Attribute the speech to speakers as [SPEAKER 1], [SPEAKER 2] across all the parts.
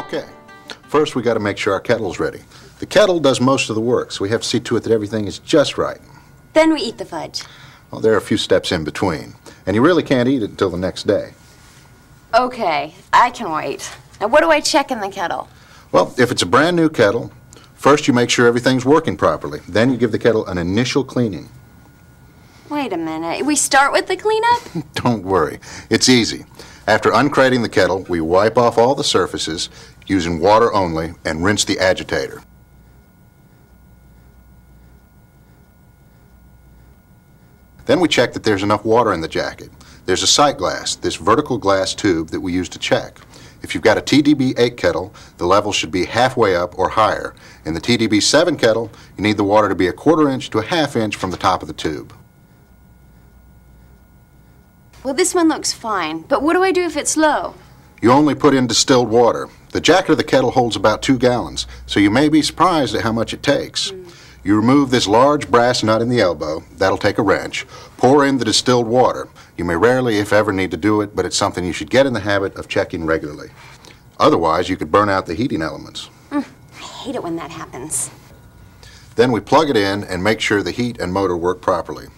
[SPEAKER 1] Okay, first we got to make sure our kettle's ready. The kettle does most of the work, so we have to see to it that everything is just right.
[SPEAKER 2] Then we eat the fudge.
[SPEAKER 1] Well, there are a few steps in between, and you really can't eat it until the next day.
[SPEAKER 2] Okay, I can wait. Now what do I check in the kettle?
[SPEAKER 1] Well, if it's a brand new kettle, first you make sure everything's working properly. Then you give the kettle an initial cleaning.
[SPEAKER 2] Wait a minute. We start with the cleanup?
[SPEAKER 1] Don't worry, it's easy. After uncrating the kettle, we wipe off all the surfaces using water only and rinse the agitator. Then we check that there's enough water in the jacket. There's a sight glass, this vertical glass tube that we use to check. If you've got a TDB-8 kettle, the level should be halfway up or higher. In the TDB-7 kettle, you need the water to be a 1/4 inch to a 1/2 inch from the top of the tube.
[SPEAKER 2] Well, this one looks fine, but what do I do if it's low?
[SPEAKER 1] You only put in distilled water. The jacket of the kettle holds about 2 gallons, so you may be surprised at how much it takes. You remove this large brass nut in the elbow. That'll take a wrench. Pour in the distilled water. You may rarely, if ever, need to do it, but it's something you should get in the habit of checking regularly. Otherwise, you could burn out the heating elements.
[SPEAKER 2] I hate it when that happens.
[SPEAKER 1] Then we plug it in and make sure the heat and motor work properly.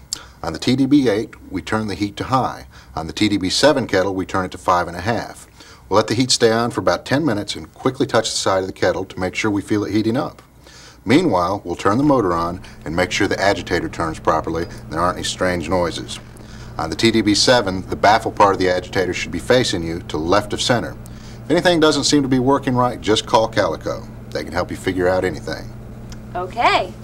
[SPEAKER 1] On the TDB-8, we turn the heat to high. On the TDB-7 kettle, we turn it to 5.5. We'll let the heat stay on for about 10 minutes and quickly touch the side of the kettle to make sure we feel it heating up. Meanwhile, we'll turn the motor on and make sure the agitator turns properly and there aren't any strange noises. On the TDB-7, the baffle part of the agitator should be facing you to the left of center. If anything doesn't seem to be working right, just call Calico. They can help you figure out anything.
[SPEAKER 2] Okay.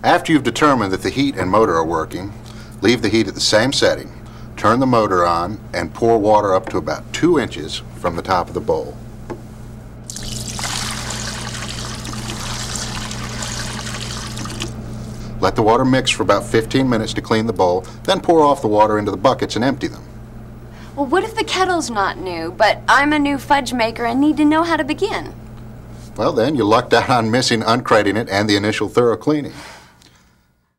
[SPEAKER 1] After you've determined that the heat and motor are working, leave the heat at the same setting, turn the motor on, and pour water up to about 2 inches from the top of the bowl. Let the water mix for about 15 minutes to clean the bowl, then pour off the water into the buckets and empty them.
[SPEAKER 2] Well, what if the kettle's not new, but I'm a new fudge maker and need to know how to begin?
[SPEAKER 1] Well, then you lucked out on missing uncrating it and the initial thorough cleaning.